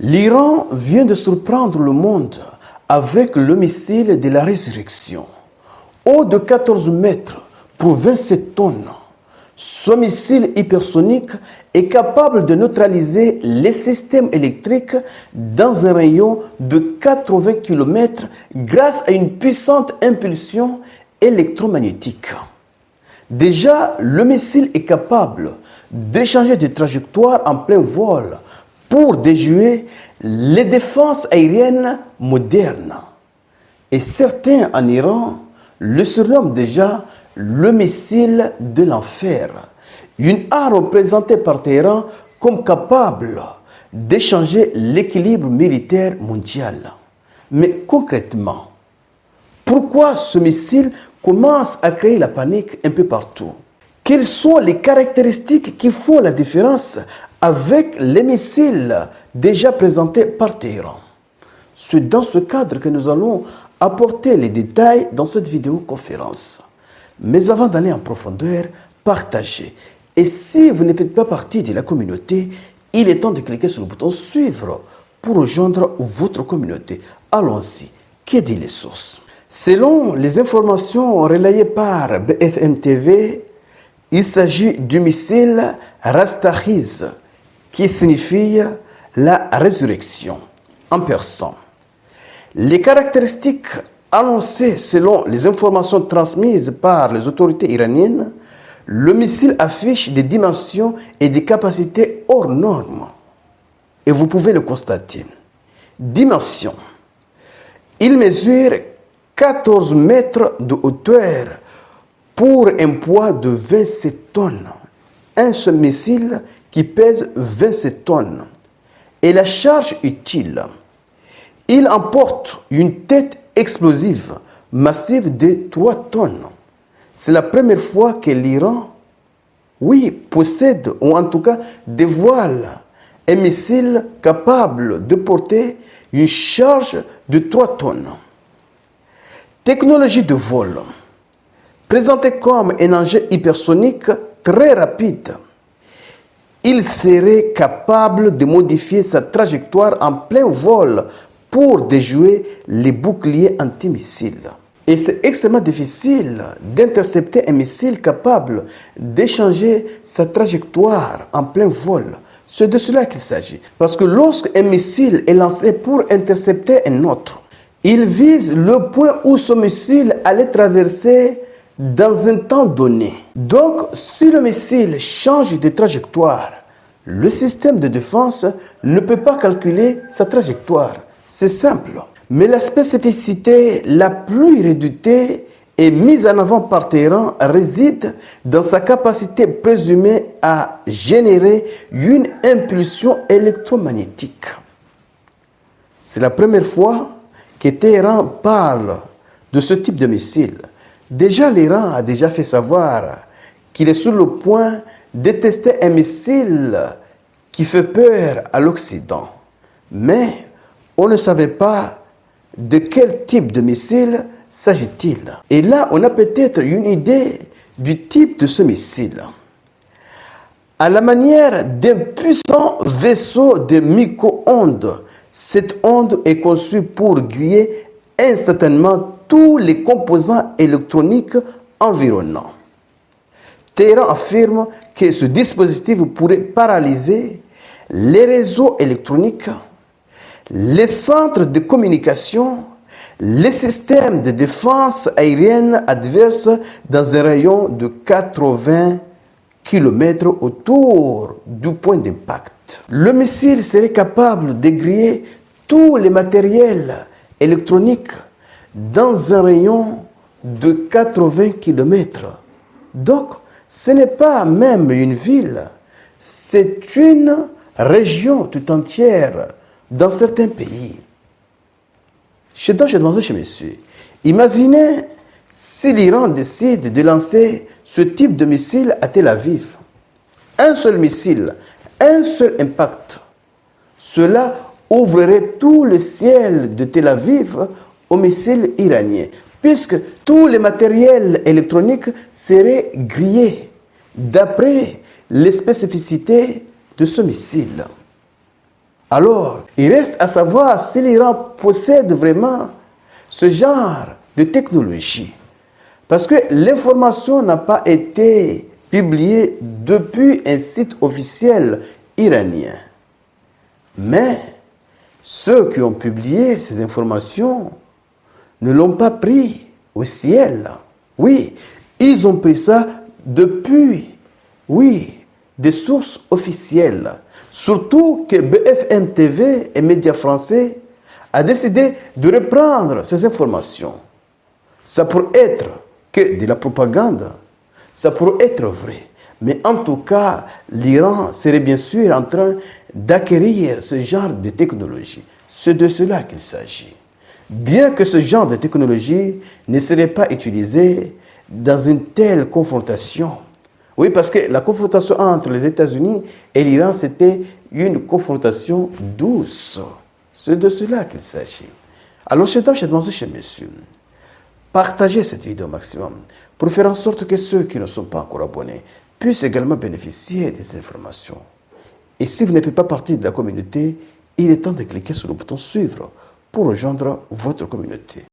L'Iran vient de surprendre le monde avec le missile de la résurrection. Haut de 14 mètres pour 27 tonnes, ce missile hypersonique est capable de neutraliser les systèmes électriques dans un rayon de 80 km grâce à une puissante impulsion électromagnétique. Déjà, le missile est capable de changer de trajectoire en plein vol pour déjouer les défenses aériennes modernes. Et certains en Iran le surnomment déjà le missile de l'enfer, une arme présentée par Téhéran comme capable d'échanger l'équilibre militaire mondial. Mais concrètement, pourquoi ce missile commence à créer la panique un peu partout? Quelles sont les caractéristiques qui font la différence avec les missiles déjà présentés par Téhéran? C'est dans ce cadre que nous allons apporter les détails dans cette vidéoconférence. Mais avant d'aller en profondeur, partagez. Et si vous ne faites pas partie de la communauté, il est temps de cliquer sur le bouton suivre pour rejoindre votre communauté. Allons-y. Que dit les sources? Selon les informations relayées par BFM TV, il s'agit du missile Rastakhis, qui signifie la résurrection en persan. Les caractéristiques annoncées selon les informations transmises par les autorités iraniennes, le missile affiche des dimensions et des capacités hors normes. Et vous pouvez le constater. Dimensions. Il mesure 14 mètres de hauteur pour un poids de 27 tonnes. Un seul missile qui pèse 27 tonnes. Et la charge utile. Il emporte une tête explosive massive de 3 tonnes. C'est la première fois que l'Iran, possède, ou en tout cas dévoile, un missile capable de porter une charge de 3 tonnes. Technologie de vol. Présenté comme un engin hypersonique très rapide, il serait capable de modifier sa trajectoire en plein vol pour déjouer les boucliers antimissiles. Et c'est extrêmement difficile d'intercepter un missile capable d'échanger sa trajectoire en plein vol. C'est de cela qu'il s'agit. Parce que lorsqu'un missile est lancé pour intercepter un autre, il vise le point où ce missile allait traverser dans un temps donné. Donc, si le missile change de trajectoire, le système de défense ne peut pas calculer sa trajectoire. C'est simple. Mais la spécificité la plus redoutée et mise en avant par Téhéran réside dans sa capacité présumée à générer une impulsion électromagnétique. C'est la première fois que Téhéran parle de ce type de missile. Déjà, l'Iran a déjà fait savoir qu'il est sur le point de tester un missile qui fait peur à l'Occident. Mais on ne savait pas de quel type de missile s'agit-il. Et là, on a peut-être une idée du type de ce missile. À la manière d'un puissant vaisseau de micro-ondes, cette onde est conçue pour griller instantanément tous les composants électroniques environnants. Téhéran affirme que ce dispositif pourrait paralyser les réseaux électroniques, les centres de communication, les systèmes de défense aérienne adverses dans un rayon de 80 km autour du point d'impact. Le missile serait capable de griller tous les matériels électroniques dans un rayon de 80 km. Donc, ce n'est pas même une ville, c'est une région tout entière dans certains pays. Chez monsieur, imaginez si l'Iran décide de lancer ce type de missile à Tel Aviv. Un seul missile, un seul impact. Cela ouvrirait tout le ciel de Tel Aviv aux missiles iraniens, puisque tous les matériels électroniques seraient grillés d'après les spécificités de ce missile. Alors, il reste à savoir si l'Iran possède vraiment ce genre de technologie. Parce que l'information n'a pas été publiée depuis un site officiel iranien. Mais ceux qui ont publié ces informations ne l'ont pas pris au ciel. Oui, ils ont pris ça depuis, oui, des sources officielles. Surtout que BFM TV, un média français, a décidé de reprendre ces informations. Ça pourrait être que de la propagande, ça pourrait être vrai. Mais en tout cas, l'Iran serait bien sûr en train d'acquérir ce genre de technologie. C'est de cela qu'il s'agit. Bien que ce genre de technologie ne serait pas utilisé dans une telle confrontation. Oui, parce que la confrontation entre les États-Unis et l'Iran, c'était une confrontation douce. C'est de cela qu'il s'agit. Alors, chers messieurs, partagez cette vidéo au maximum pour faire en sorte que ceux qui ne sont pas encore abonnés puissent également bénéficier des informations. Et si vous n'êtes pas partie de la communauté, il est temps de cliquer sur le bouton suivre pour rejoindre votre communauté.